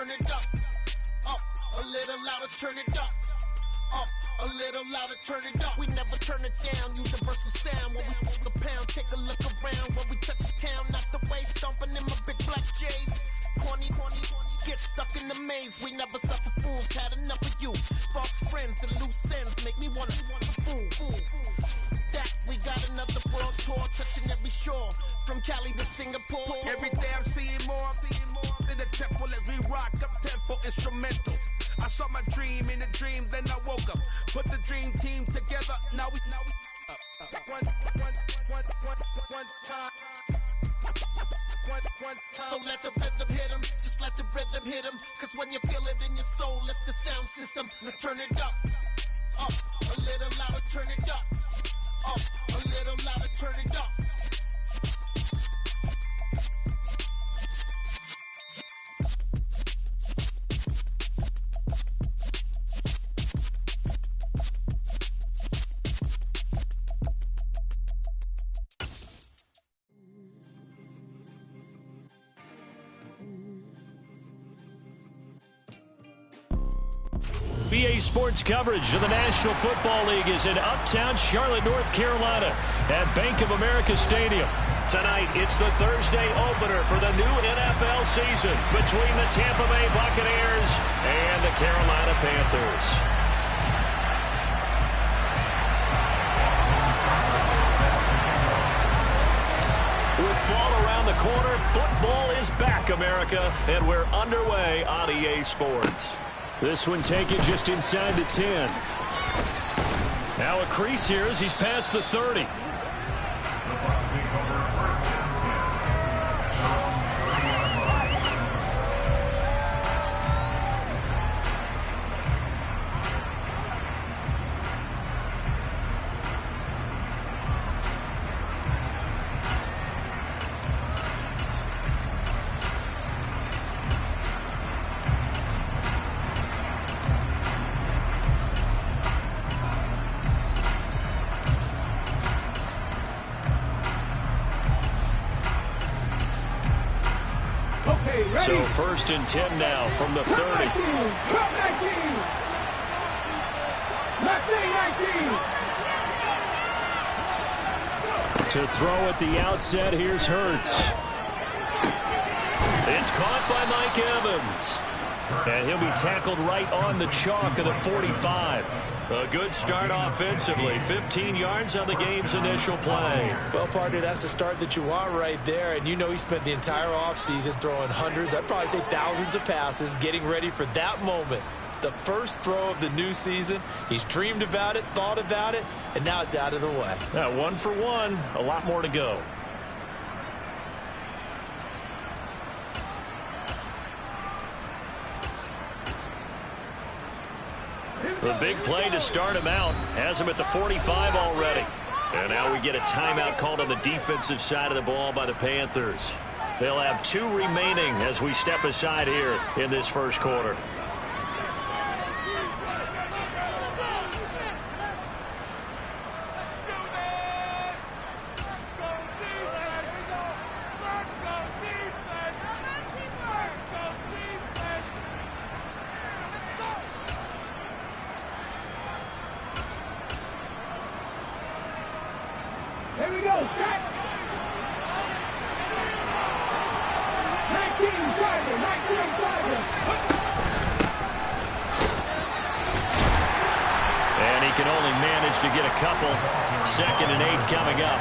turn it up. Up, a little louder, turn it up. Up, a little louder, turn it up. We never turn it down, universal sound. When we the pound, take a look around. When we touch the town, not the way, stomping in my big black J's. Corny, get stuck in the maze. We never suffer fools, had enough of you. False friends and loose ends make me wanna fool. That we got another world tour, touching every shore, from Cali to Singapore. Every day I'm seeing more in the temple as we rock up tempo instrumentals. I saw my dream in a dream, then I woke up. Put the dream team together. Now we one time. So let the rhythm hit him, just let the rhythm hit him. Cause when you feel it in your soul, lift the sound system and turn it up. Up, a little louder, turn it up. Up, a little louder, turn it up. BA Sports coverage of the National Football League is in uptown Charlotte, North Carolina at Bank of America Stadium. Tonight, it's the Thursday opener for the new NFL season between the Tampa Bay Buccaneers and the Carolina Panthers. With fall around the corner, football is back, America, and we're underway on EA Sports. This one taken just inside the 10. Now a crease here as he's past the 30. So 1st and 10 now from the 30. To throw at the outset, here's Hurts. It's caught by Mike Evans. And he'll be tackled right on the chalk of the 45. A good start offensively. 15 yards on the game's initial play. Well, partner, that's the start that you want right there. And you know he spent the entire offseason throwing hundreds, I'd probably say thousands of passes, getting ready for that moment. The first throw of the new season. He's dreamed about it, thought about it, and now it's out of the way. 1 for 1. A lot more to go. The big play to start him out has him at the 45 already. And now we get a timeout called on the defensive side of the ball by the Panthers. They'll have 2 remaining as we step aside here in this first quarter. Here we go, set! 19 driver, 19 driver. And he can only manage to get a couple. 2nd and 8 coming up.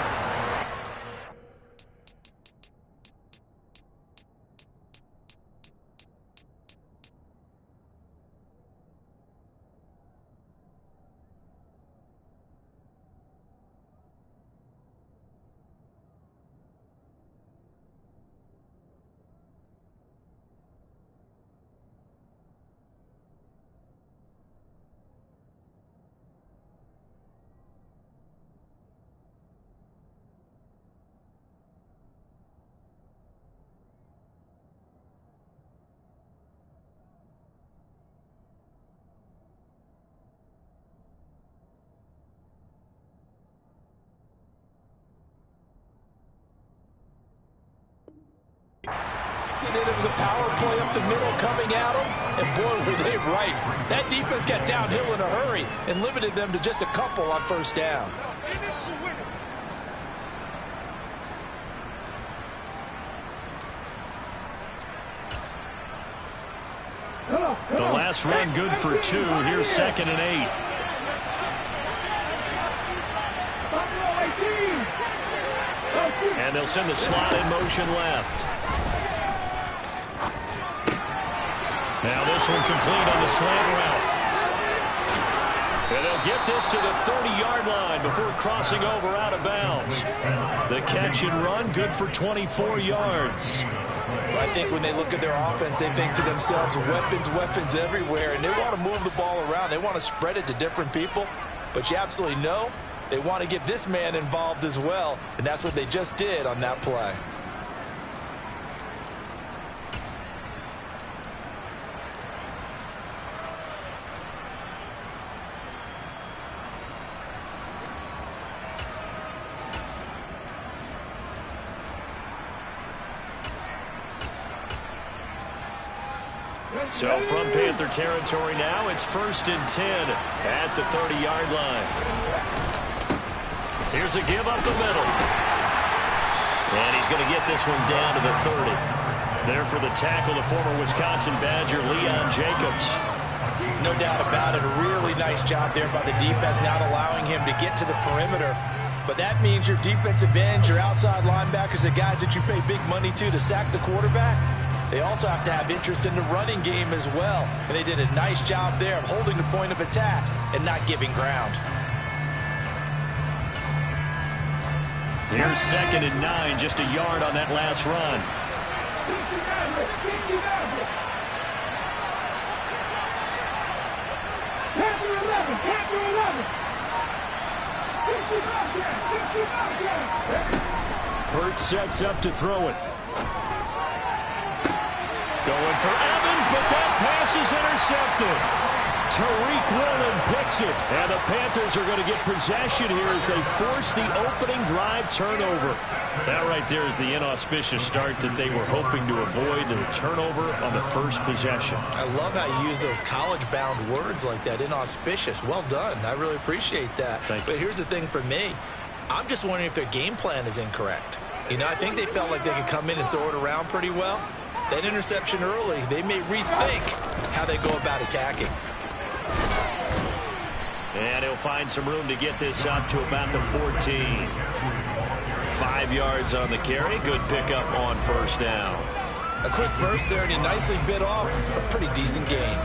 expected it. It was a power play up the middle coming at them, and boy, were they right. That defense got downhill in a hurry and limited them to just a couple on first down. The last run good for 2. Here's 2nd and 8. And they'll send the slot in motion left. Now this one complete on the slant route. And they'll get this to the 30-yard line before crossing over out of bounds. The catch and run good for 24 yards. I think when they look at their offense, they think to themselves, weapons, weapons everywhere, and they want to move the ball around. They want to spread it to different people, but you absolutely know they want to get this man involved as well, and that's what they just did on that play. So from Panther territory now, it's 1st and 10 at the 30-yard line. Here's a give up the middle. And he's going to get this one down to the 30. There for the tackle, the former Wisconsin Badger, Leon Jacobs. No doubt about it. A really nice job there by the defense, not allowing him to get to the perimeter. But that means your defensive ends, your outside linebackers, the guys that you pay big money to sack the quarterback, they also have to have interest in the running game as well. And they did a nice job there of holding the point of attack and not giving ground. Here's 2nd and 9, just a yard on that last run. Hurt sets up to throw it. Going for Evans, but that pass is intercepted. Tariq Woolen picks it, and the Panthers are going to get possession here as they force the opening drive turnover. That right there is the inauspicious start that they were hoping to avoid, the turnover on the first possession. I love how you use those college-bound words like that, inauspicious. Well done. I really appreciate that. But here's the thing for me. I'm just wondering if their game plan is incorrect. You know, I think they felt like they could come in and throw it around pretty well. That interception early, they may rethink how they go about attacking. And he'll find some room to get this up to about the 14. 5 yards on the carry. Good pickup on first down. A quick burst there, and he nicely bit off a pretty decent gain.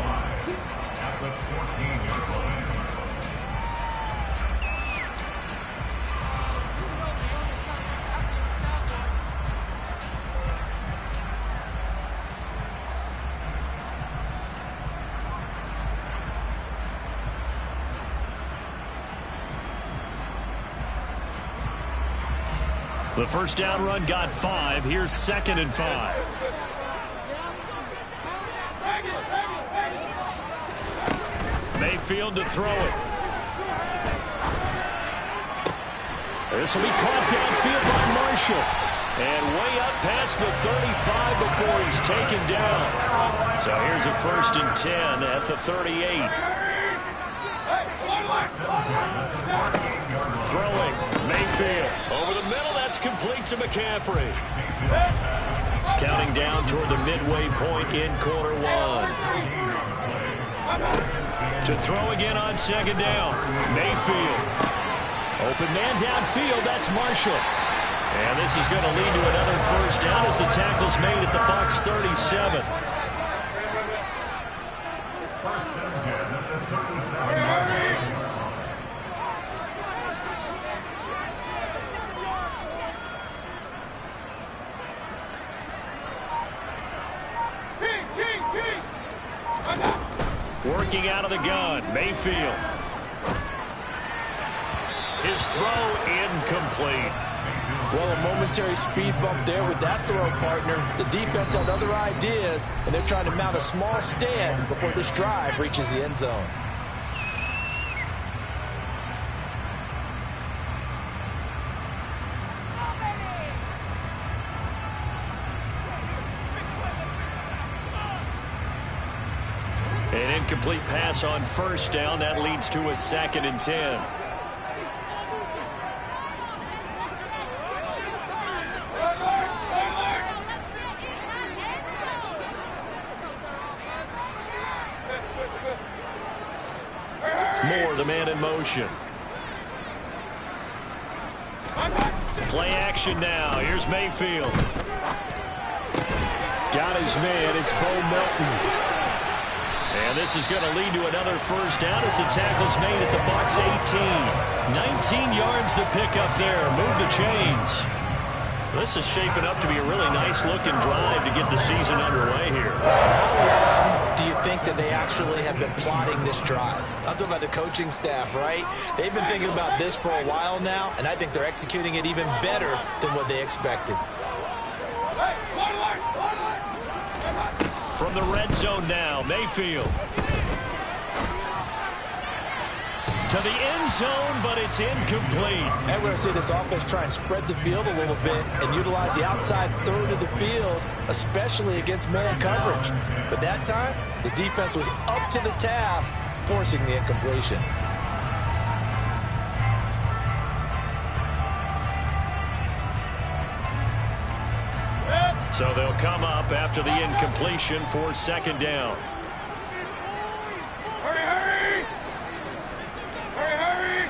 The first down run got 5. Here's 2nd and 5. Mayfield to throw it. This will be caught downfield by Marshall. And way up past the 35 before he's taken down. So here's a 1st and 10 at the 38. Throwing, Mayfield over the middle. That's complete to McCaffrey. Counting down toward the midway point in quarter 1. To throw again on 2nd down. Mayfield. Open man downfield. That's Marshall. And this is going to lead to another first down as the tackle's made at the Bucs 37. Working out of the gun, Mayfield. His throw incomplete. Well, a momentary speed bump there with that throw, partner. The defense had other ideas, and they're trying to mount a small stand before this drive reaches the end zone. An incomplete pass on first down. That leads to a 2nd and 10. Moore, the man in motion. Play action now. Here's Mayfield. Got his man. It's Bo Melton. And this is going to lead to another first down as the tackle's made at the Bucs 18. 19 yards to pick up there. Move the chains. This is shaping up to be a really nice-looking drive to get the season underway here. How long do you think that they actually have been plotting this drive? I'm talking about the coaching staff, right? They've been thinking about this for a while now, and I think they're executing it even better than what they expected. From the red zone now, Mayfield. To the end zone, but it's incomplete. And we're going to see this offense try and spread the field a little bit and utilize the outside third of the field, especially against man coverage. But that time, the defense was up to the task, forcing the incompletion. So they'll come up after the incompletion for 2nd down. Hurry, hurry! Hurry, hurry!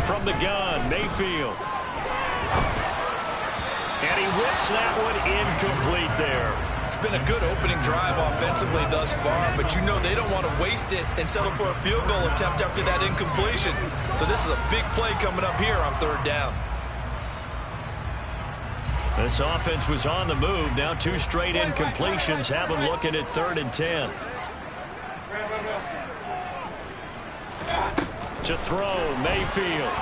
From the gun, Mayfield. And he whips that one incomplete there. It's been a good opening drive offensively thus far, but you know they don't want to waste it and settle for a field goal attempt after that incompletion. So this is a big play coming up here on 3rd down. This offense was on the move. Now 2 straight incompletions have them looking at 3rd and 10. To throw, Mayfield.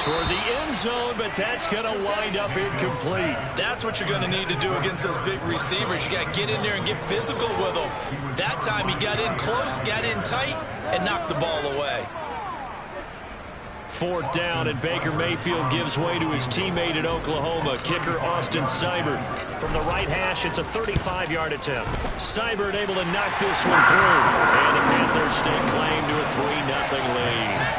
Toward the end zone, but that's going to wind up incomplete. That's what you're going to need to do against those big receivers. You got to get in there and get physical with them. That time he got in close, got in tight, and knocked the ball away. 4th down, and Baker Mayfield gives way to his teammate in Oklahoma, kicker Austin Seibert. From the right hash, it's a 35-yard attempt. Seibert able to knock this one through. And the Panthers stake claim to a 3-0 lead.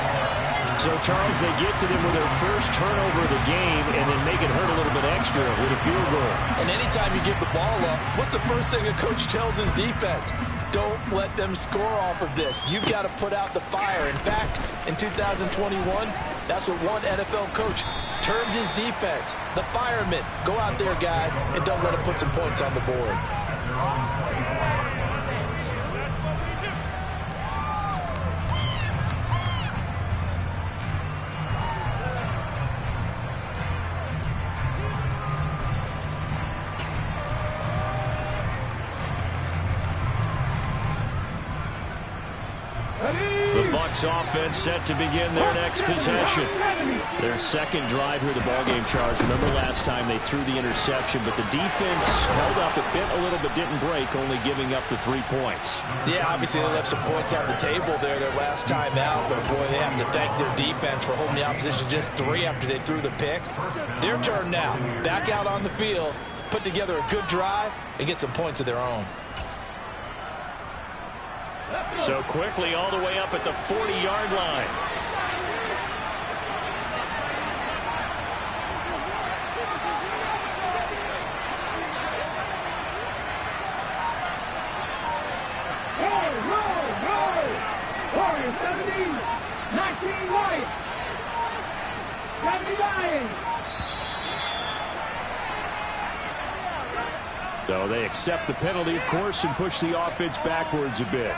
So, Charles, they get to them with their first turnover of the game and then make it hurt a little bit extra with a field goal. And anytime you give the ball up, what's the first thing a coach tells his defense? Don't let them score off of this. You've got to put out the fire. In fact, in 2021, that's what one NFL coach termed his defense. The firemen. Go out there, guys, and don't let them put some points on the board. The Bucs offense set to begin their next possession. Their 2nd drive here, the ballgame, Charge. Remember last time they threw the interception, but the defense held up. It bit a little but didn't break, only giving up the 3 points. Yeah, obviously they left some points on the table there their last time out, but boy, they have to thank their defense for holding the opposition just 3 after they threw the pick. Their turn now. Back out on the field, put together a good drive, and get some points of their own. So quickly all the way up at the 40-yard line. Warriors 70, 19 white, 79. So they accept the penalty, of course, and push the offense backwards a bit.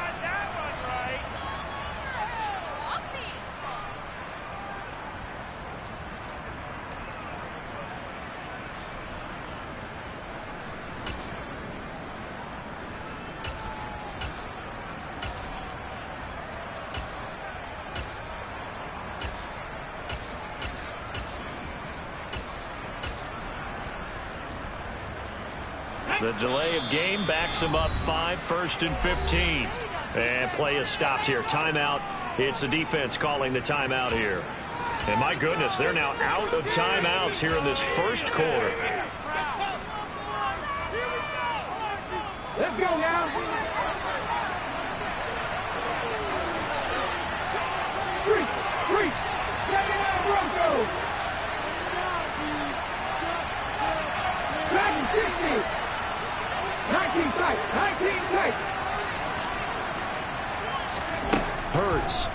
The delay of game backs them up 5, 1st and 15. And play is stopped here. Timeout. It's the defense calling the timeout here. And my goodness, they're now out of timeouts here in this first quarter. Let's go now. 3, 79 Broncos. Back in 60. 19 tight, 19 tight. Hurts.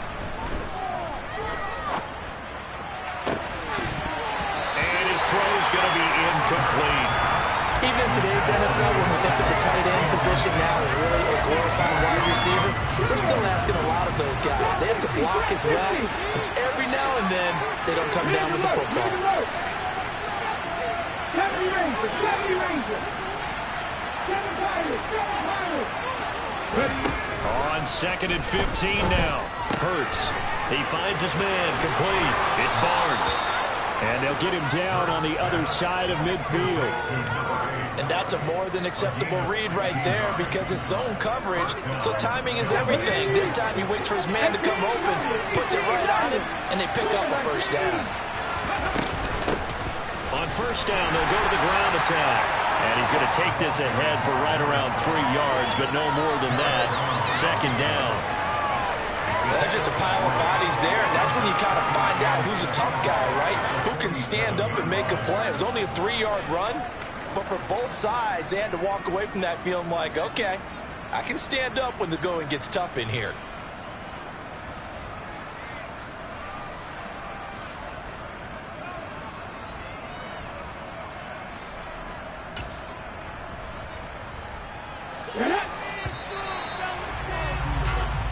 And his throw is going to be incomplete. Even in today's NFL, when we think of the tight end position now as really a glorified wide receiver, we're still asking a lot of those guys. They have to block as well. And every now and then, they don't come down with the football. 70 Rangers, 70 Rangers. 7 Pirates, 7 Pirates. On 2nd and 15 now. Hurts. He finds his man. Complete. It's Barnes. And they'll get him down on the other side of midfield. And that's a more than acceptable read right there because it's zone coverage, so timing is everything. This time he waits for his man to come open, puts it right on him, and they pick up a first down. On first down, they'll go to the ground attack. And he's going to take this ahead for right around 3 yards, but no more than that. 2nd down. There's just a pile of bodies there, and that's when you kind of find out who's a tough guy, right? Who can stand up and make a play. It was only a 3-yard run, but for both sides, they had to walk away from that feeling like, okay, I can stand up when the going gets tough in here. Yeah.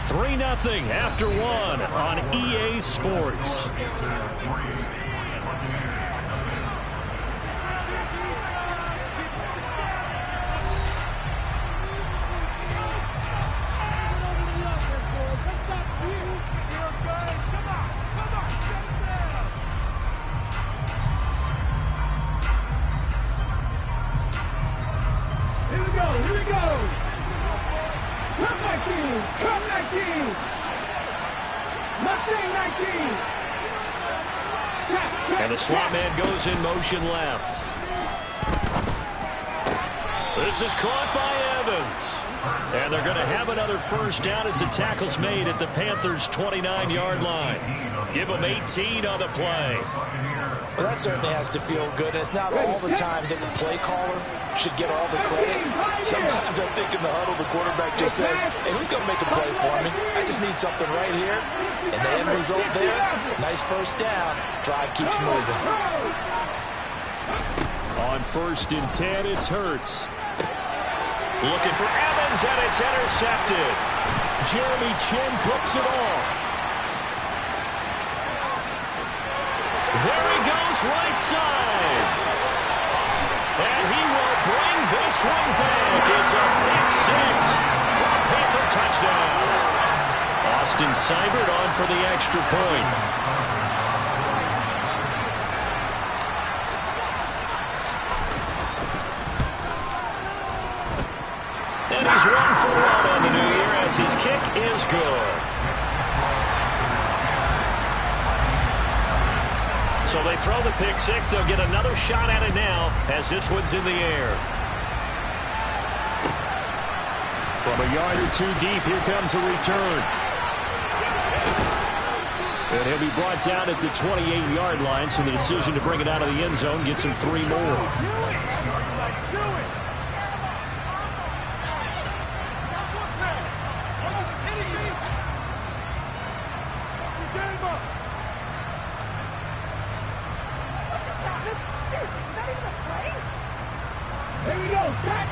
3-0 after 1 on EA Sports. Here we go. Come 19, come 19. Mustang 19. And the slot man goes in motion left. This is caught by Evans. And they're going to have another first down as the tackle's made at the Panthers' 29-yard line. Give them 18 on the play. Well, that certainly has to feel good. And it's not all the time that the play caller should get all the credit. Sometimes I think in the huddle, the quarterback just says, hey, who's going to make a play for me? I just need something right here. And the end result there, nice first down. Drive keeps moving. On 1st and 10, it's Hurts. Looking for Evans, and it's intercepted. Jeremy Chin books it off. There he goes, right side. And he will bring this one back. It's a pick 6 for a Panther touchdown. Austin Seibert on for the extra point. And he's 1 for 1 on the new year as his kick is good. So they throw the pick 6. They'll get another shot at it now as this one's in the air. From a yard or 2 deep, here comes a return. And he'll be brought down at the 28-yard line, so the decision to bring it out of the end zone gets him 3 more.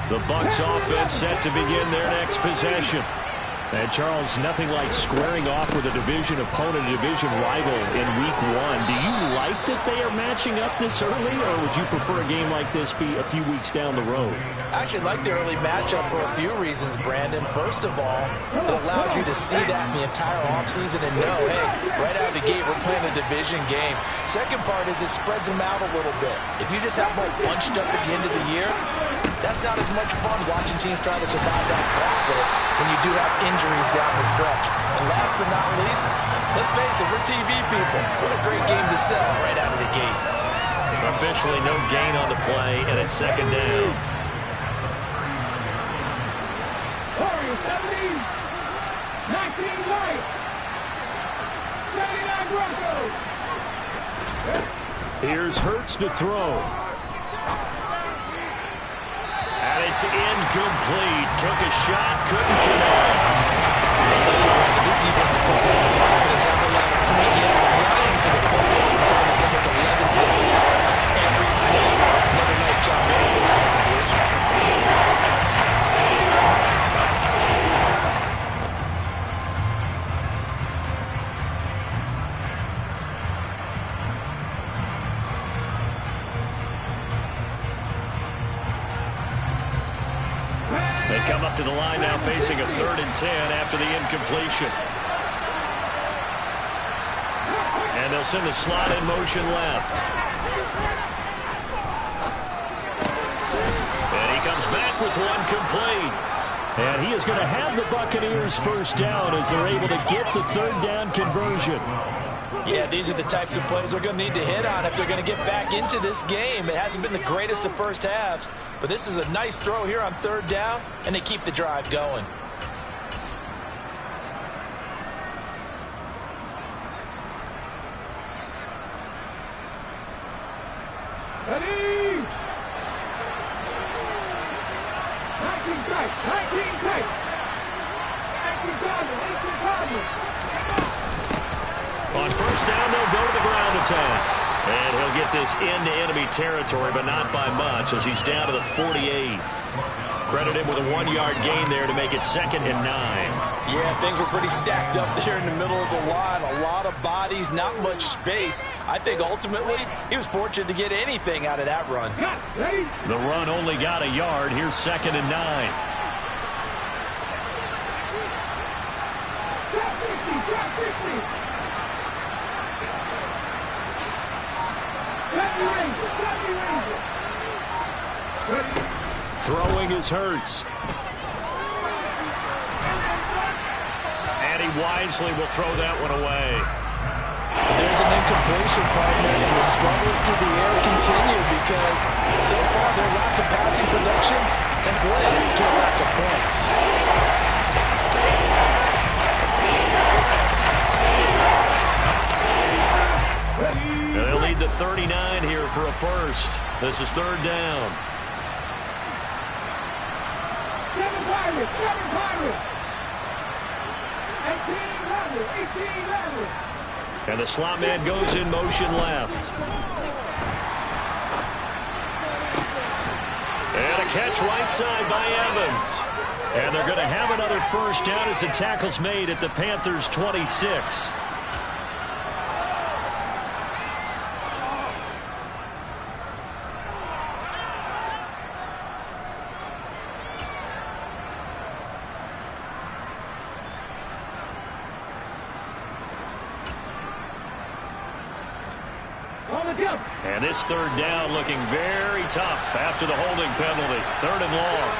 The Bucs offense set to begin their next possession. And Charles, nothing like squaring off with a division opponent, a division rival in week 1. Do you like that they are matching up this early, or would you prefer a game like this be a few weeks down the road? I actually like the early matchup for a few reasons, Brandon. First of all, it allows you to see that in the entire offseason and know, hey, right out of the gate, we're playing a division game. Second part is it spreads them out a little bit. If you just have them all bunched up at the end of the year, that's not as much fun watching teams try to survive that gauntlet when you do have injuries down the stretch. And last but not least, let's face it, we're TV people. What a great game to sell right out of the gate. Officially no gain on the play, and it's second down. Warriors 17, 19 White, 79 Broncos. Here's Hurts to throw. And it's incomplete. Took a shot, couldn't connect. I'll tell you, Brandon, this defense is putting some confidence. Haven't allowed a point yet. Flying to the football. Taking us up to 11 to the floor. Every snap. Another nice job there, forcing the completion. They come up to the line now facing a 3rd and 10 after the incompletion. And they'll send the slot in motion left. And he comes back with one complete. And he is going to have the Buccaneers first down as they're able to get the 3rd down conversion. Yeah, these are the types of plays they're going to need to hit on if they're going to get back into this game. It hasn't been the greatest of first halves, but this is a nice throw here on 3rd down, and they keep the drive going. Ready? 19 strikes, 19 strikes. 19 Cardinals, 18 Cardinals. On first down, they'll go to the ground attack. And he'll get this into enemy territory, but not by much, as he's down to the 48. Credit him with a 1-yard gain there to make it 2nd and 9. Yeah, things were pretty stacked up there in the middle of the line. A lot of bodies, not much space. I think ultimately he was fortunate to get anything out of that run. Ready? The run only got a yard. Here's 2nd and 9. Drop 50. Throwing is Hurts. And he wisely will throw that one away. There's an incompletion, partner, and the struggles through the air continue because so far their lack of passing production has led to a lack of points. They'll need the 39 here for a first. This is 3rd down. 7 Pirates, 7 Pirates. 18-11. And the slot man goes in motion left. And a catch right side by Evans. And they're going to have another first down as the tackle's made at the Panthers' 26. And this 3rd down looking very tough after the holding penalty. 3rd and long.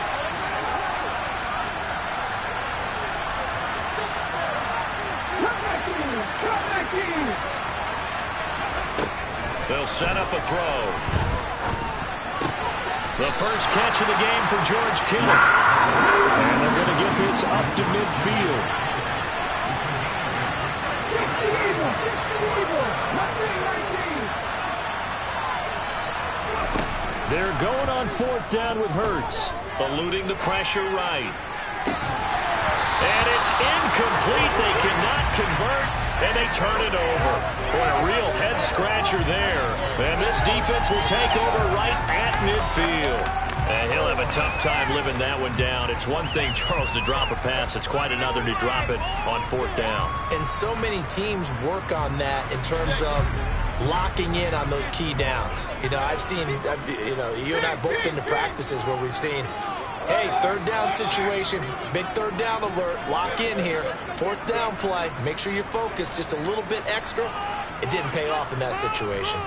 They'll set up a throw. The first catch of the game for George Kittle. And they're going to get this up to midfield. They're going on 4th down with Hurts, eluding the pressure right. And it's incomplete. They cannot convert, and they turn it over. Boy, a real head-scratcher there. And this defense will take over right at midfield. And he'll have a tough time living that one down. It's one thing, Charles, to drop a pass. It's quite another to drop it on 4th down. And so many teams work on that in terms of locking in on those key downs. You know, you and I both been to practices where we've seen, hey, 3rd down situation, big 3rd down alert, lock in here, 4th down play, make sure you're focused just a little bit extra. It didn't pay off in that situation.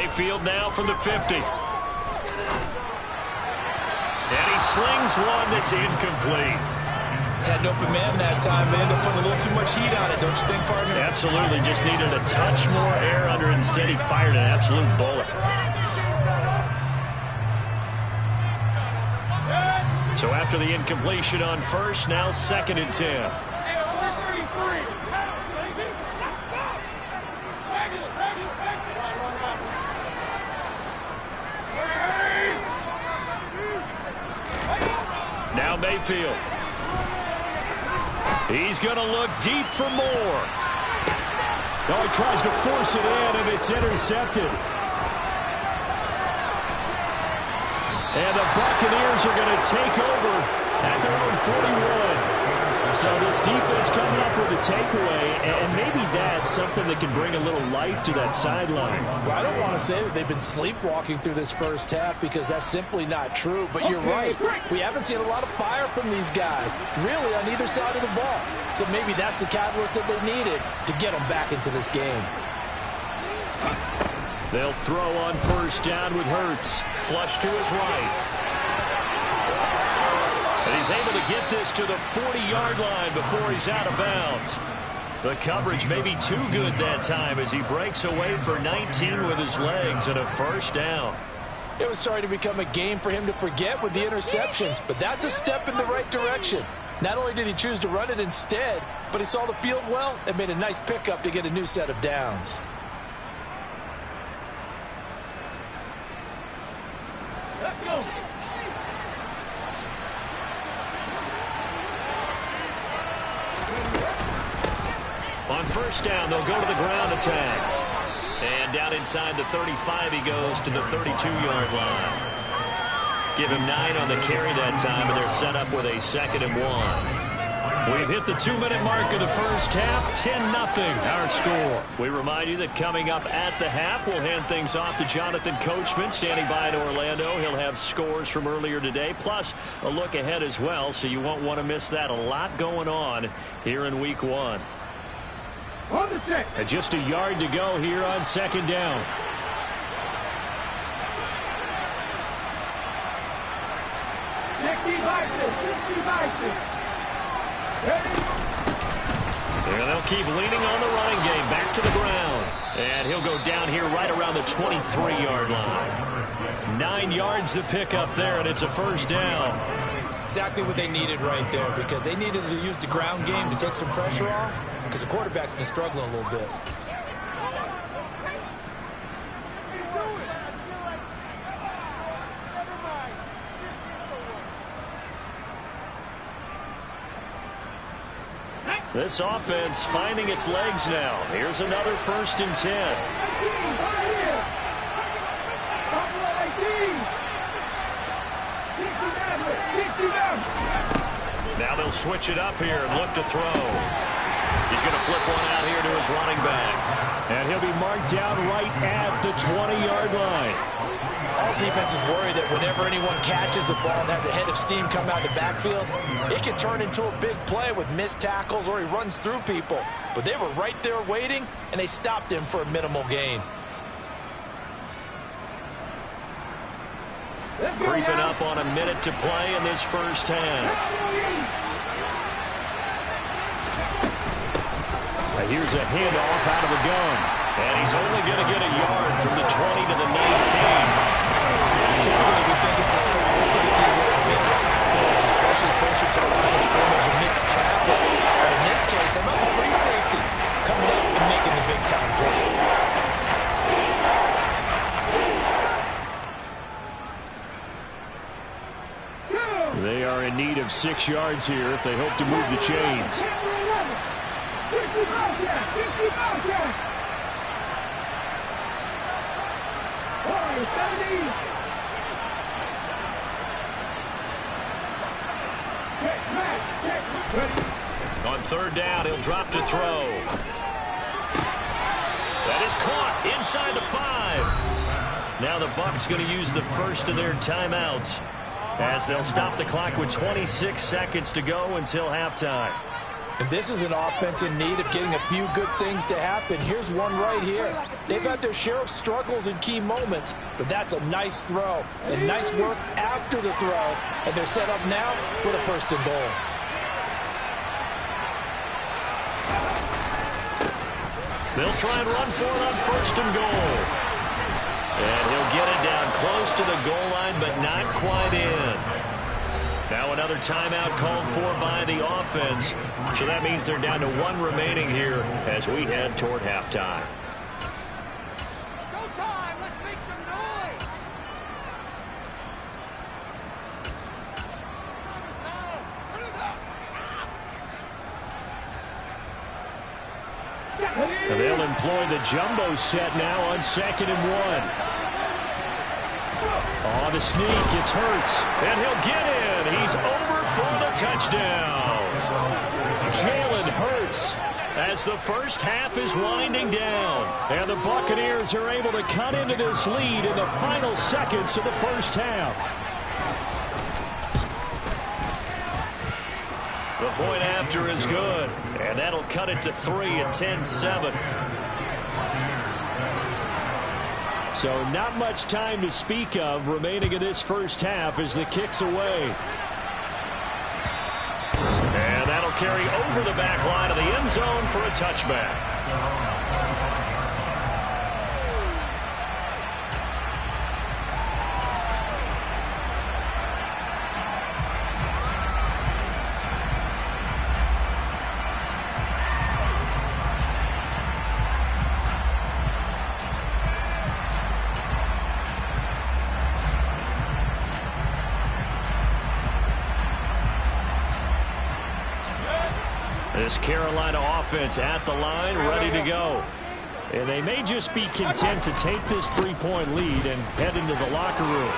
Mayfield now from the 50. And he slings one that's incomplete. Had an open man that time, but ended up putting a little too much heat on it, don't you think, partner? Absolutely. Just needed a touch more air under it. Instead, he fired an absolute bullet. So after the incompletion on first, now 2nd and 10. Now Mayfield. He's going to look deep for more. Oh, he tries to force it in, and it's intercepted. And the Buccaneers are going to take over at their own 41. So this defense coming up with a takeaway, and maybe that's something that can bring a little life to that sideline. Well, I don't want to say that they've been sleepwalking through this first half because that's simply not true. But you're right. We haven't seen a lot of fire from these guys, really, on either side of the ball. So maybe that's the catalyst that they needed to get them back into this game. They'll throw on first down with Hurts. Flush to his right. And he's able to get this to the 40-yard line before he's out of bounds. The coverage may be too good that time as he breaks away for 19 with his legs and a first down. It was starting to become a game for him to forget with the interceptions, but that's a step in the right direction. Not only did he choose to run it instead, but he saw the field well and made a nice pickup to get a new set of downs. Let's go. On first down, they'll go to the ground attack. And down inside the 35, he goes to the 32-yard line. Give him 9 on the carry that time, and they're set up with a 2nd and 1. We've hit the 2-minute mark of the first half. 10-0 our score. We remind you that coming up at the half, we'll hand things off to Jonathan Coachman standing by in Orlando. He'll have scores from earlier today, plus a look ahead as well, so you won't want to miss that. A lot going on here in Week 1. And just a yard to go here on 2nd down. And they'll keep leaning on the running game. Back to the ground. And he'll go down here right around the 23-yard line. 9 yards to pick up there, and it's a first down. Exactly what they needed right there, because they needed to use the ground game to take some pressure off, because the quarterback's been struggling a little bit. This offense finding its legs now. Here's another 1st and 10. Now they'll switch it up here and look to throw. He's going to flip one out here to his running back. And he'll be marked down right at the 20-yard line. All defense is worried that whenever anyone catches the ball and has a head of steam come out of the backfield, it can turn into a big play with missed tackles or he runs through people. But they were right there waiting, and they stopped him for a minimal gain. Creeping up on a minute to play in this first half. Now here's a handoff out of the gun. And he's only going to get a yard from the 20 to the 19. Typically, we think it's the strong safeties that are bigger tackles, especially closer to the line of scrimmage amidst traffic. But in this case, how about the free safety coming up and making the big-time play? They are in need of 6 yards here if they hope to move the chains. On 3rd down, he'll drop to throw. That is caught inside the 5. Now the Bucs going to use the first of their timeouts as they'll stop the clock with 26 seconds to go until halftime. And this is an offense in need of getting a few good things to happen. Here's one right here. They've had their share of struggles in key moments, but that's a nice throw. And nice work after the throw. And they're set up now with a 1st and goal. They'll try and run for it on 1st and goal. And he'll get it down close to the goal line, but not quite in. Now another timeout called for by the offense. So that means they're down to 1 remaining here as we head toward halftime. Showtime! Let's make some noise! Turn it up! And they'll employ the jumbo set now on 2nd and 1. On the sneak, it's Hurts, and he'll get in. He's over for the touchdown. Jalen Hurts as the first half is winding down. And the Buccaneers are able to cut into this lead in the final seconds of the first half. The point after is good, and that'll cut it to 3 at 10-7. So not much time to speak of remaining in this first half as the kick's away. And that'll carry over the back line of the end zone for a touchback. This Carolina offense at the line, ready to go. And they may just be content to take this 3-point lead and head into the locker room.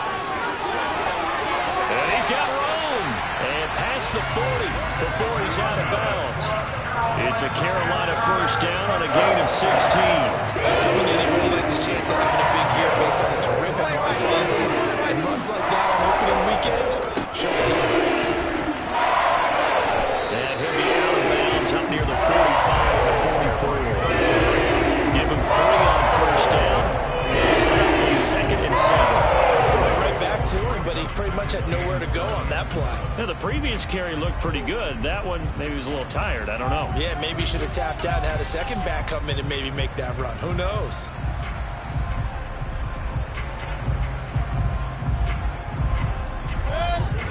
And he's got room. And past the 40 before he's out of bounds. It's a Carolina first down on a gain of 16. Coming in, he really liked his chances having a big year based on a terrific hard season. And runs like that on opening weekend show that he's ready. And he'll be out of bounds up near the 45 at the 44. Give him 3 on first down. And set up on 2nd and 7. Right back to him, but he pretty much had nowhere to go on that play. Now, the previous carry looked pretty good. That one, maybe he was a little tired. I don't know. Yeah, maybe he should have tapped out and had a second back come in and maybe make that run. Who knows?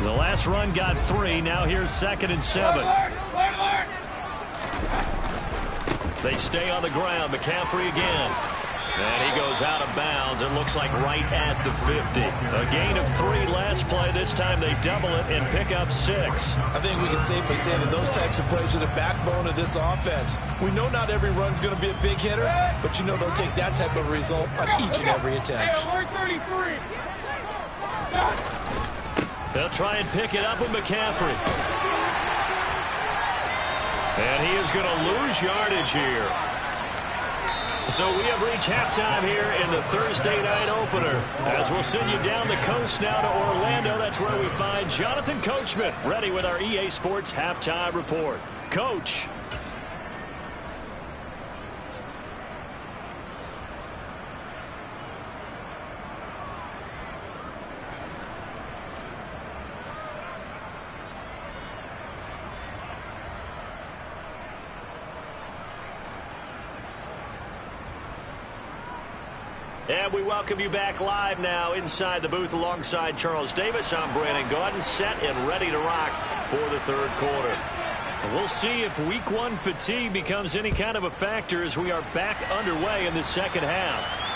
The last run got 3. Now here's 2nd and 7. They stay on the ground. McCaffrey again. And he goes out of bounds. It looks like right at the 50. A gain of 3 last play. This time they double it and pick up 6. I think we can safely say that those types of plays are the backbone of this offense. We know not every run's going to be a big hitter, but you know they'll take that type of result on each and every attempt. They'll try and pick it up with McCaffrey. And he is going to lose yardage here. So we have reached halftime here in the Thursday night opener. As we'll send you down the coast now to Orlando, that's where we find Jonathan Coachman ready with our EA Sports halftime report. Coach. And we welcome you back live now inside the booth alongside Charles Davis. I'm Brandon Gaudin, set and ready to rock for the third quarter. And we'll see if week 1 fatigue becomes any kind of a factor as we are back underway in the second half.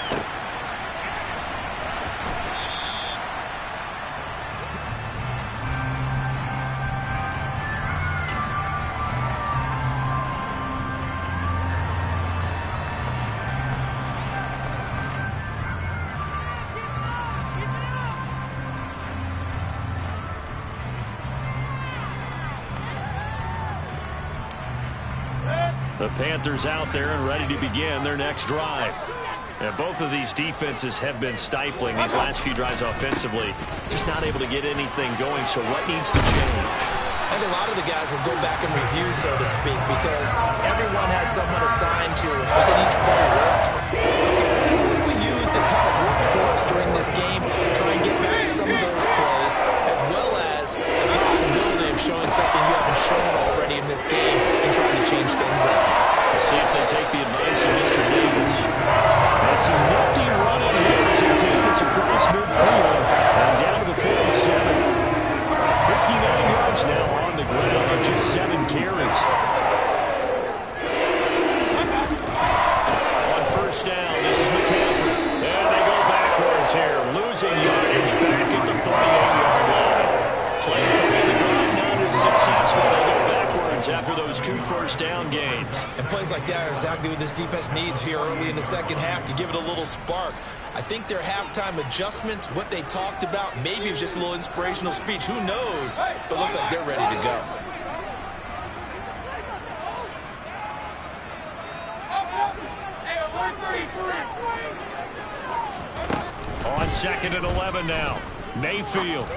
The Panthers out there and ready to begin their next drive. And both of these defenses have been stifling these last few drives offensively. Just not able to get anything going, so what needs to change? I think a lot of the guys will go back and review, so to speak, because everyone has someone assigned to how did each play work. Okay, what do we use that kind of worked for us during this game? Try and get back some of those plays, as well as the possibility of showing something you haven't shown already in this game and trying to change things up. Let's see if they take the advice of Mr. Davis. That's a nifty run in here as he takes this across midfield and down to the 47. 59 yards now on the ground on just 7 carries. On first down, this is McCaffrey. And they go backwards here, losing yardage back at the 38-yard line. Play three, the drive not as successful. They go backwards after those 2 first-down gains. And plays like that are exactly what this defense needs here early in the second half to give it a little spark. I think their halftime adjustments, what they talked about, maybe it was just a little inspirational speech. Who knows? But it looks like they're ready to go. On 2nd and 11 now. Mayfield.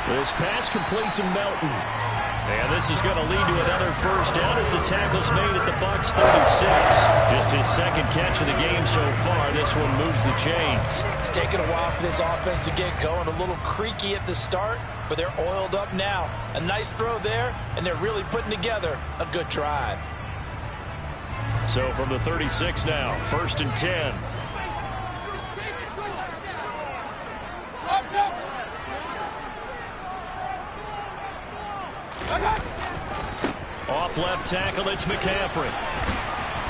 This pass complete to Melton. And this is going to lead to another first down as the tackle's made at the Bucs 36. Just his second catch of the game so far. This one moves the chains. It's taken a while for this offense to get going. A little creaky at the start, but they're oiled up now. A nice throw there, and they're really putting together a good drive. So from the 36 now, 1st and 10. Off left tackle, it's McCaffrey.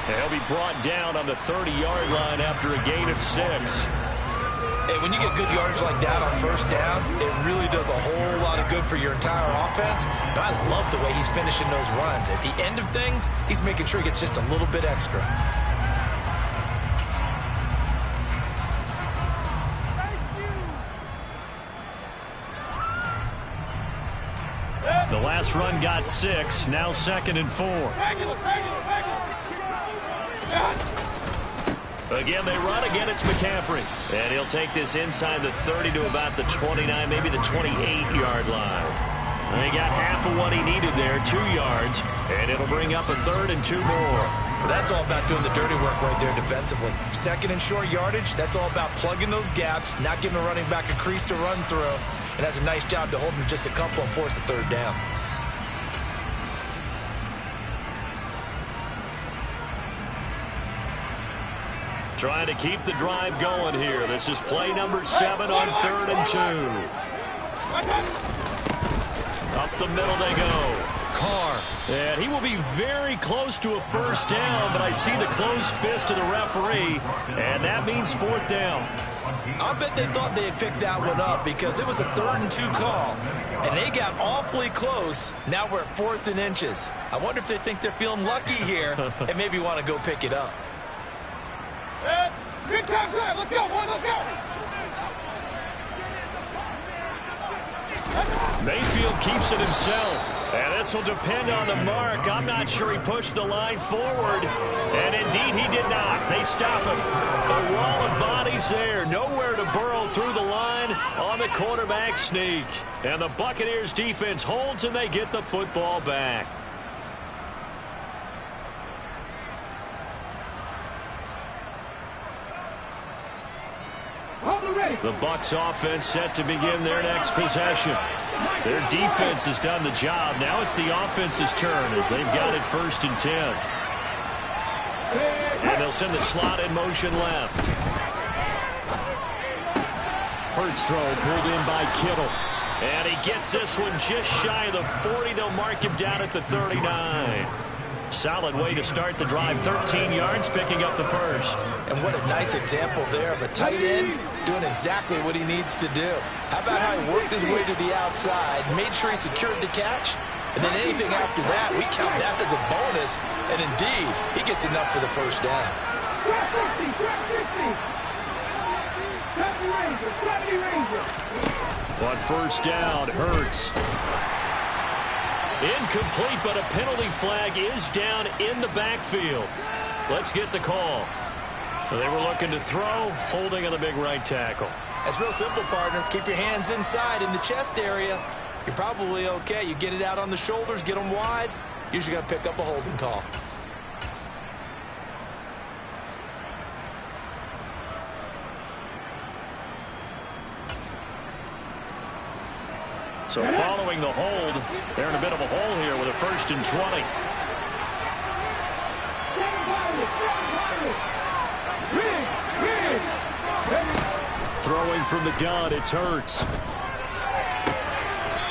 And he'll be brought down on the 30-yard line after a gain of 6. Hey, when you get good yardage like that on first down, it really does a whole lot of good for your entire offense. But I love the way he's finishing those runs. At the end of things, he's making sure he gets just a little bit extra. The last run got 6. Now 2nd and 4. Again, they run. Again, it's McCaffrey. And he'll take this inside the 30 to about the 29, maybe the 28-yard line. And he got half of what he needed there, 2 yards. And it'll bring up a 3rd and 2 more. Well, that's all about doing the dirty work right there defensively. 2nd and short yardage, that's all about plugging those gaps, not giving a running back a crease to run through. And that's a nice job to hold him just a couple and force a 3rd down. Trying to keep the drive going here. This is play number 7 on 3rd and 2. Up the middle they go. Carr. And he will be very close to a first down, but I see the closed fist of the referee, and that means 4th down. I bet they thought they had picked that one up because it was a 3rd and 2 call, and they got awfully close. Now we're at 4th and inches. I wonder if they think they're feeling lucky here and maybe want to go pick it up. Big time drive. Let's go, boys. Let's go. Mayfield keeps it himself. And this will depend on the mark. I'm not sure he pushed the line forward. And indeed, he did not. They stop him. A wall of bodies there. Nowhere to burrow through the line on the quarterback sneak. And the Buccaneers defense holds and they get the football back. The Bucs offense set to begin their next possession. Their defense has done the job. Now it's the offense's turn as they've got it 1st and 10. And they'll send the slot in motion left. Hurts throw pulled in by Kittle. And he gets this one just shy of the 40. They'll mark him down at the 39. Solid way to start the drive. 13 yards, picking up the 1st. And what a nice example there of a tight end doing exactly what he needs to do. How about how he worked his way to the outside, made sure he secured the catch, and then anything after that, we count that as a bonus. And indeed, he gets enough for the 1st down. On 1st down, Hurts. Incomplete, but a penalty flag is down in the backfield. Let's get the call. They were looking to throw, holding on the big right tackle. That's real simple, partner. Keep your hands inside in the chest area. you're probably okay. You get it out on the shoulders, get them wide, usually going to pick up a holding call. So following the hold, they're in a bit of a hole here with a 1st and 20. Throwing from the gun, it's Hurts.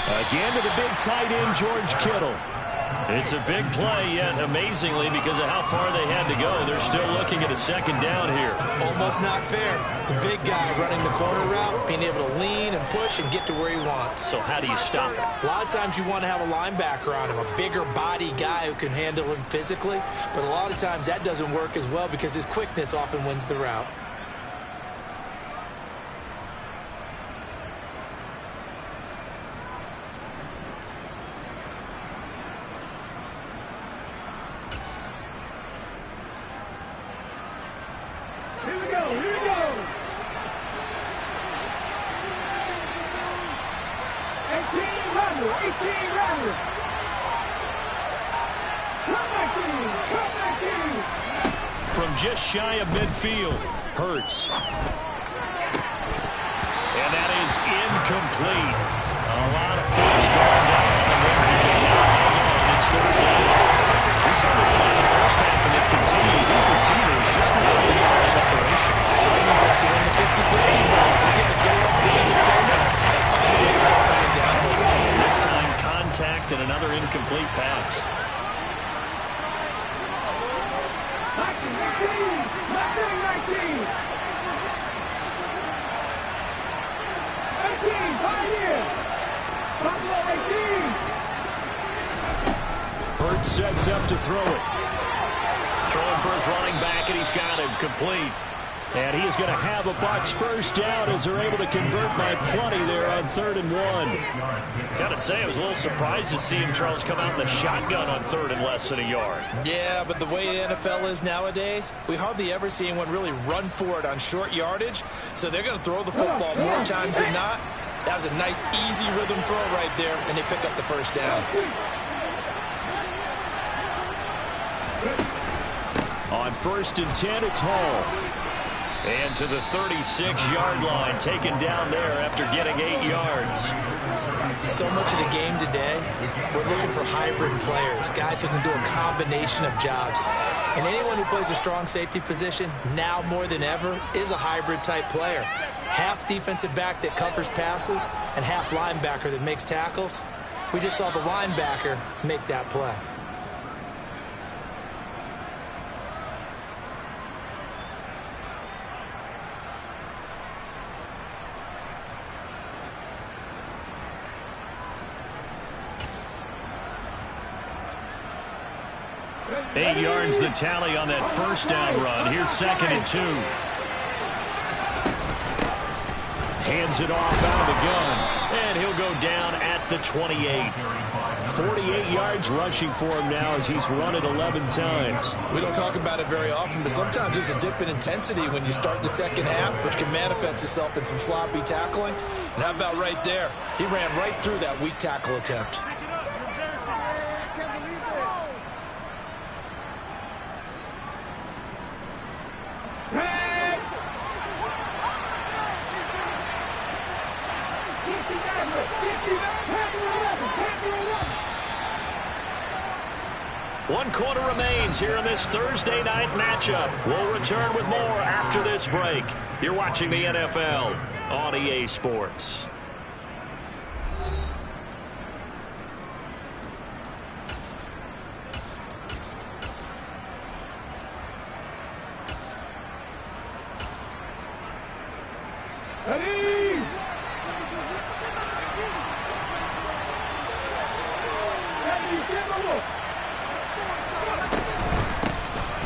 Again to the big tight end, George Kittle. It's a big play, yet amazingly, because of how far they had to go, they're still looking at a 2nd down here. Almost not fair. The big guy running the corner route, being able to lean and push and get to where he wants. So how do you stop it? A lot of times you want to have a linebacker on him, a bigger body guy who can handle him physically, but a lot of times that doesn't work as well because his quickness often wins the route. Here we go. 18 runners. Come back in. From just shy of midfield, Hurts. And that is incomplete. A lot of force going down on there. He can now hang on. It's 3rd down. We saw this in the first half, and it continues. These receivers just not able to get much separation. Someone's have to win the 50-50 balls. They get to go up to the defender and find a way to start coming down. And this time, contact and another incomplete pass. 18, 5 years. Buffalo 18. Hurts sets up to throw it. Throwing for his running back, and he's got him complete. And he is going to have a Bucs 1st down as they're able to convert by plenty there on 3rd and 1. Got to say, I was a little surprised to see him, Charles, come out in the shotgun on 3rd and less than a yard. Yeah, but the way the NFL is nowadays, we hardly ever see anyone really run for it on short yardage. So they're going to throw the football more times than not. That was a nice, easy rhythm throw right there, and they pick up the 1st down. On 1st and 10, it's Hall. And to the 36-yard line, taken down there after getting 8 yards. So much of the game today, we're looking for hybrid players, guys who can do a combination of jobs. And anyone who plays a strong safety position, now more than ever, is a hybrid-type player. Half defensive back that covers passes and half linebacker that makes tackles. We just saw the linebacker make that play. Eight yards the tally on that 1st down run. Here's 2nd and 2. Hands it off out of the gun. And he'll go down at the 28. 48 yards rushing for him now as he's run it 11 times. We don't talk about it very often, but sometimes there's a dip in intensity when you start the 2nd half, which can manifest itself in some sloppy tackling. And how about right there? He ran right through that weak tackle attempt. One quarter remains here in this Thursday night matchup. We'll return with more after this break. You're watching the NFL on EA Sports. Ready?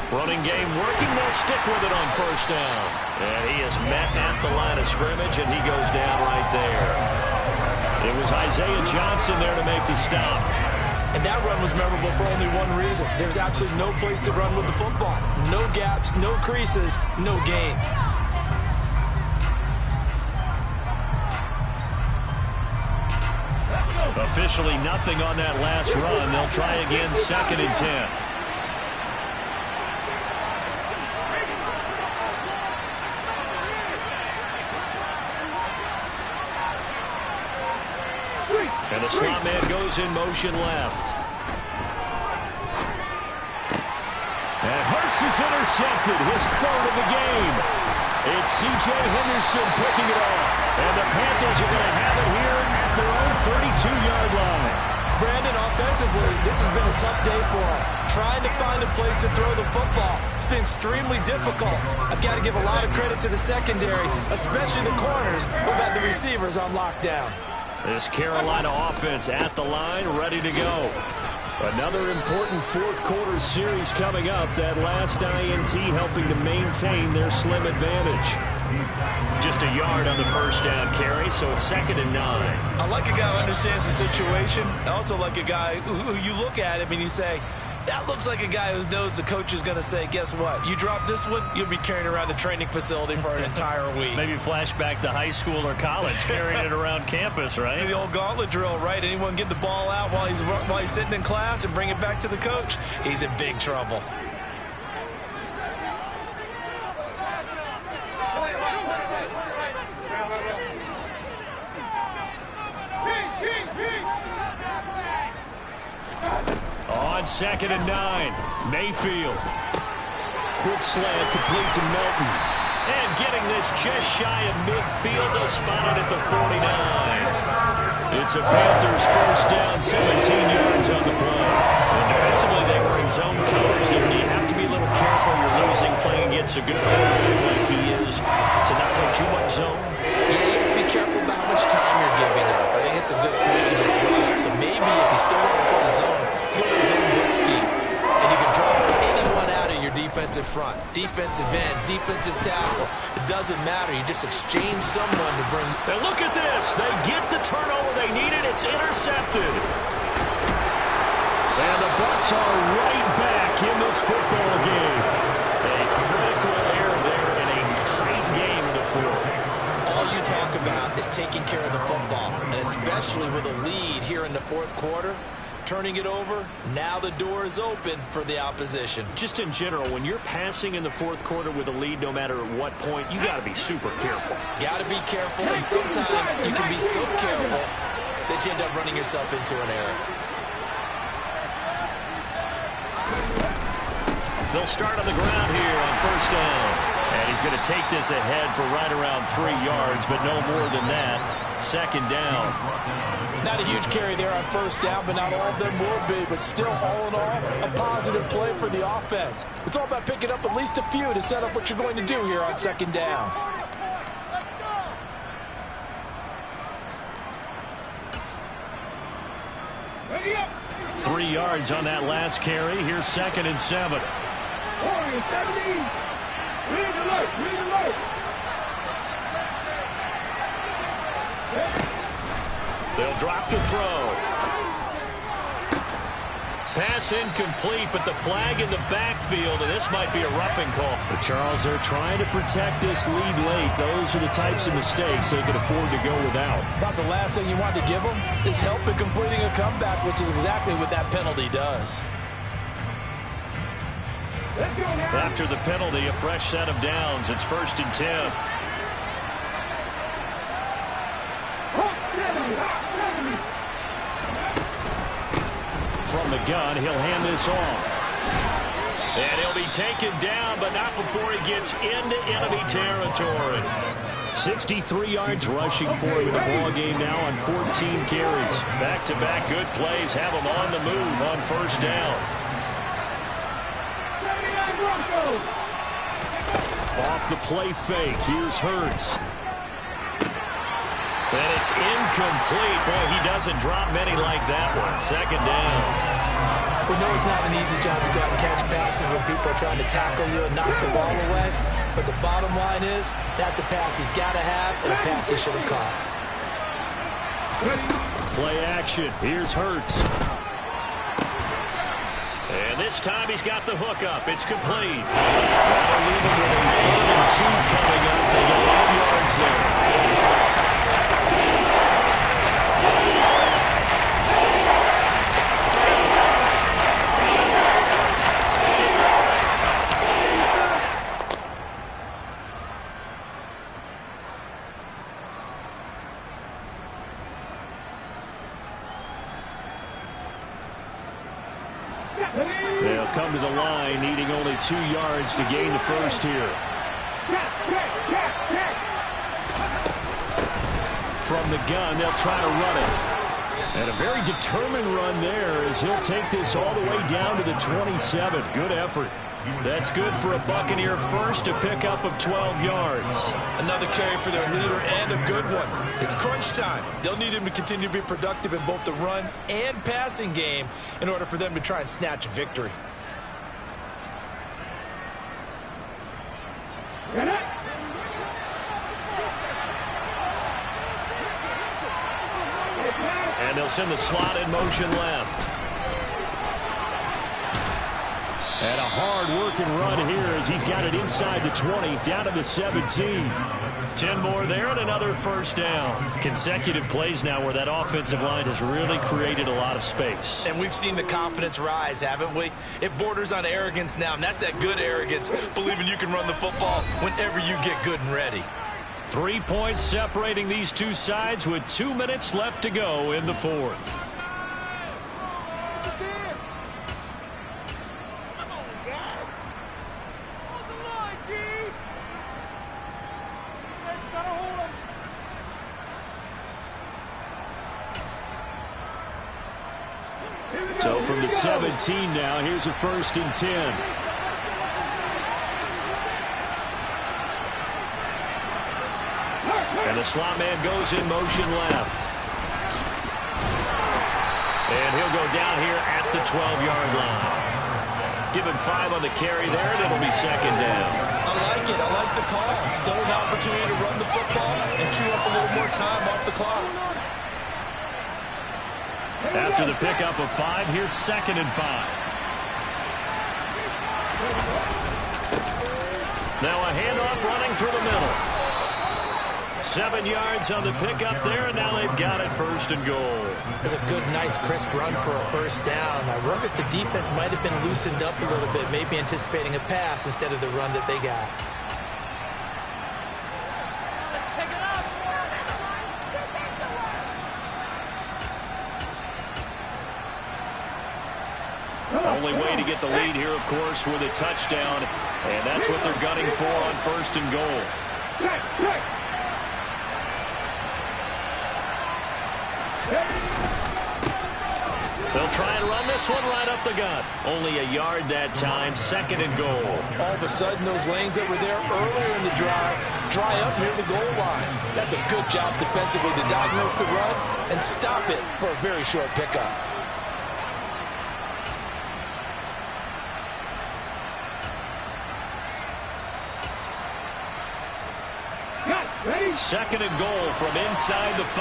Running game working. They'll stick with it on 1st down. And he is met at the line of scrimmage, and he goes down right there. It was Isaiah Johnson there to make the stop. And that run was memorable for only one reason. There's absolutely no place to run with the football. No gaps, no creases, no gain. Officially nothing on that last run. They'll try again, 2nd and 10. And the slot man goes in motion left. And Hurts is intercepted, his 3rd of the game. It's C.J. Henderson picking it off. And the Panthers are going to have it here at their own 32-yard line. Brandon, offensively, this has been a tough day for him. Trying to find a place to throw the football. It's been extremely difficult. I've got to give a lot of credit to the secondary, especially the corners who've had the receivers on lockdown. This Carolina offense at the line, ready to go. Another important 4th quarter series coming up. That last INT helping to maintain their slim advantage. Just a yard on the first down carry, so it's 2nd and 9. I like a guy who understands the situation. I also like a guy who you look at him and you say, that looks like a guy who knows the coach is going to say, guess what? You drop this one, you'll be carrying around the training facility for an entire week. Maybe flashback to high school or college, carrying it around campus, right? The old gauntlet drill, right? Anyone get the ball out while he's sitting in class and bring it back to the coach? He's in big trouble. On 2nd and 9, Mayfield. Quick slant complete to Melton. And getting this just shy of midfield, they'll spot it at the 49. It's a Panthers first down, 17 yards on the play. And defensively, they were in zone covers there. You have to be a little careful. You're losing playing against a good quarterback like he is to not play too much zone. Yeah, you have to be careful about how much time you're giving up. I think it's a good point you just brought up. So maybe if you still want to play zone, go to zone blitz scheme. And you can drop anyone out of your defensive front. Defensive end, defensive tackle. It doesn't matter. You just exchange someone to bring. And look at this. They get the turnover they needed. It's intercepted. And the Bucs are right back in this football game. A critical error there in a tight game in the 4th. All you talk about is taking care of the football, and especially with a lead here in the 4th quarter, turning it over, now the door is open for the opposition. Just in general, when you're passing in the 4th quarter with a lead, no matter at what point, you got to be super careful. Got to be careful, and sometimes you can be so careful that you end up running yourself into an error. They'll start on the ground here on first down. And he's going to take this ahead for right around 3 yards, but no more than that. 2nd down. Not a huge carry there on first down, but not all of them will be. But still, all in all, a positive play for the offense. It's all about picking up at least a few to set up what you're going to do here on 2nd down. Ready up. 3 yards on that last carry. Here's 2nd and 7. 17. Read alert. Read alert. They'll drop the throw. Pass incomplete, but the flag in the backfield, and this might be a roughing call. But Charles, they're trying to protect this lead late. Those are the types of mistakes they can afford to go without. About the last thing you want to give them is help in completing a comeback, which is exactly what that penalty does. After the penalty, a fresh set of downs. It's 1st and 10. From the gun, he'll hand this off. And he'll be taken down, but not before he gets into enemy territory. 63 yards rushing for him in the ball game now on 14 carries. Back-to-back good plays have him on the move on first down. Off the play fake. Here's Hurts. And it's incomplete. Boy, he doesn't drop many like that one. 2nd down. We know it's not an easy job to go out and catch passes when people are trying to tackle you and knock the ball away. But the bottom line is, that's a pass he's got to have and a pass he should have caught. Play action. Here's Hurts. And this time he's got the hook up. It's complete. That'll leave him with a 3rd and 2 coming up. They get 8 yards there. to the line, needing only 2 yards to gain the first here. From the gun, they'll try to run it. And a very determined run there as he'll take this all the way down to the 27. Good effort. That's good for a Buccaneer first, a pickup of 12 yards. Another carry for their leader and a good one. It's crunch time. They'll need him to continue to be productive in both the run and passing game in order for them to try and snatch a victory. And they'll send the slot in motion left. And a hard-working run here as he's got it inside the 20, down to the 17. 10 more there and another first down. Consecutive plays now where that offensive line has really created a lot of space. And we've seen the confidence rise, haven't we? It borders on arrogance now, and that's that good arrogance, believing you can run the football whenever you get good and ready. 3 points separating these two sides with 2 minutes left to go in the fourth. So from the 17 now, here's a 1st and 10. And the slot man goes in motion left. And he'll go down here at the 12-yard line. Give him 5 on the carry there, and it'll be 2nd down. I like it. I like the call. Still an opportunity to run the football and chew up a little more time off the clock. After the pickup of 5, here's 2nd and 5. Now a handoff running through the middle. 7 yards on the pickup there, and now they've got it 1st and goal. That's a good, nice, crisp run for a 1st down. I wonder if the defense might have been loosened up a little bit, maybe anticipating a pass instead of the run that they got. Only way to get the lead here, of course, with a touchdown, and that's what they're gunning for on 1st and goal. They'll try and run this one right up the gut. Only a yard that time, 2nd and goal. All of a sudden, those lanes that were there earlier in the drive dry up near the goal line. That's a good job defensively to diagnose the run and stop it for a very short pickup. Ready? 2nd and goal from inside the 5.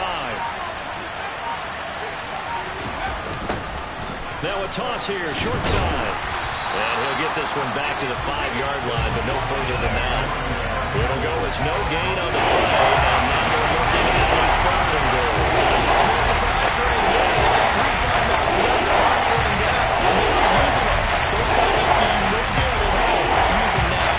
Now a toss here, short side. And he'll get this one back to the 5-yard line, but no further than that. It'll go as no gain on the play, and now they're looking at a 3rd and goal. I'm not surprised right here. They got 3 timeouts left. The clock's running down, and they were using them. Those timeouts do you no good at all. Use them now.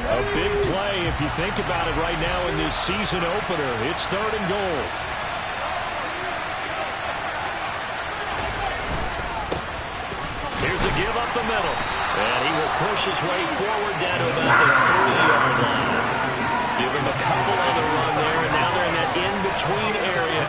A big play if you think about it right now in this season opener. It's 3rd and goal. Here's a give up the middle. And he will push his way forward down to about the 30-yard line. Give him a couple on the run there, and now they're in that in-between area.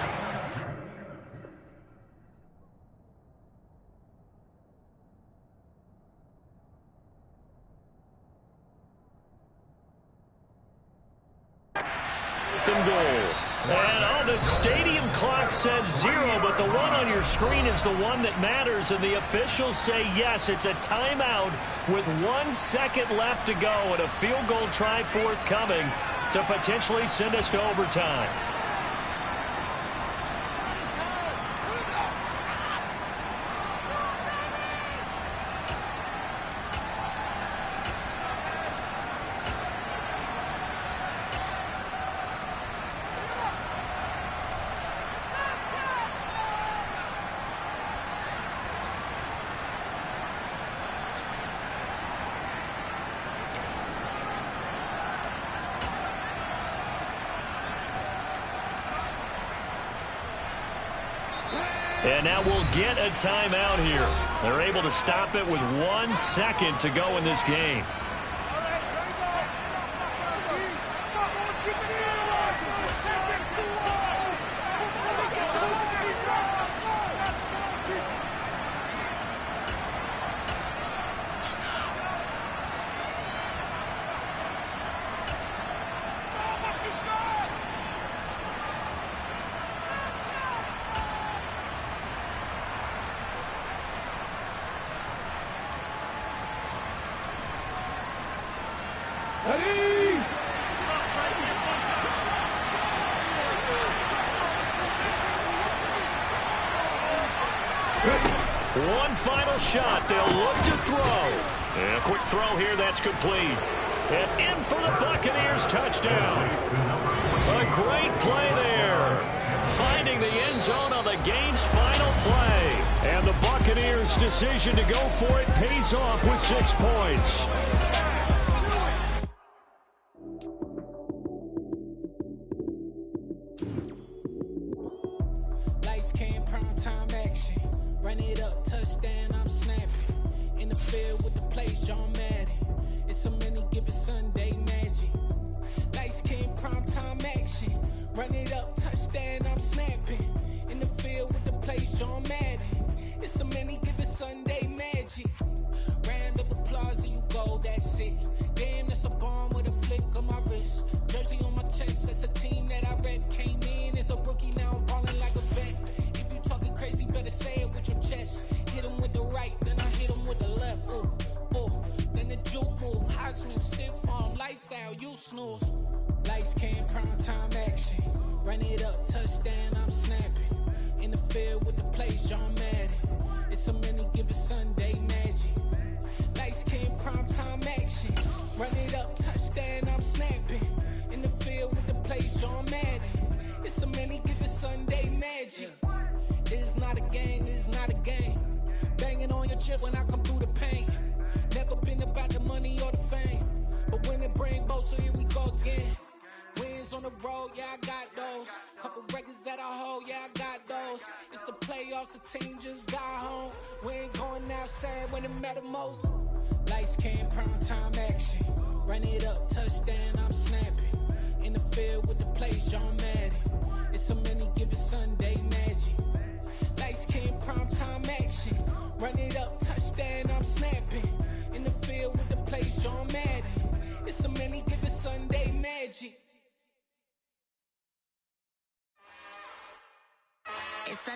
And the stadium clock says 0, but the one on your screen is the one that matters, and the officials say yes, it's a timeout with 1 second left to go and a field goal try forthcoming to potentially send us to overtime. And now we'll get a timeout here. They're able to stop it with 1 second to go in this game. Ready? One final shot. They'll look to throw. And a quick throw here. That's complete. And in for the Buccaneers touchdown. A great play there. Finding the end zone on the game's final play. And the Buccaneers' decision to go for it pays off with 6 points. Lights, cam, prime time action. Run it up, touchdown, I'm snapping. In the field with the plays, John Madden. It's a many given Sunday magic. Lights, cam, prime time action. Run it up, touchdown, I'm snapping. In the field with the plays, John Madden. It's a many given Sunday magic. Round of applause and you go, that's it. Damn, that's a bomb with a flick on my wrist. Jersey on my chest, that's a team that I rep. Came in as a rookie, now I'm balling like a vet. If you talking crazy, better say it with your chest. Hit him with the right, then I hit him with the left. Ooh, ooh. Then the juke move, Heisman stiff arm, lights out, you snooze. Lights, cam, prime time action. Run it up, touchdown, I'm snapping. In the field with the plays, John Madden. It's a many given Sunday magic. Lights, cam, prime time action. Run it up, touchdown, I'm snapping. In the field with the plays, John Madden. It's a many given Sunday magic. It is not a game, it is not a game. Banging on your chest when I come through the pain. Never been about the money or the fame. But when it bring both, so here we go again. Wins on the road, yeah, I got those. Couple records that I hold, yeah, I got those. It's the playoffs, the team just got home. We ain't going outside when it matter most. Lights, cam, prime time action. Run it up, touchdown, I'm snapping. In the field with the plays, John Madden. It's a many given Sunday magic. Lights, cam, prime time action. Run it up, touchdown, I'm snapping. In the field with the plays, John Madden. It's a many given Sunday magic. It's a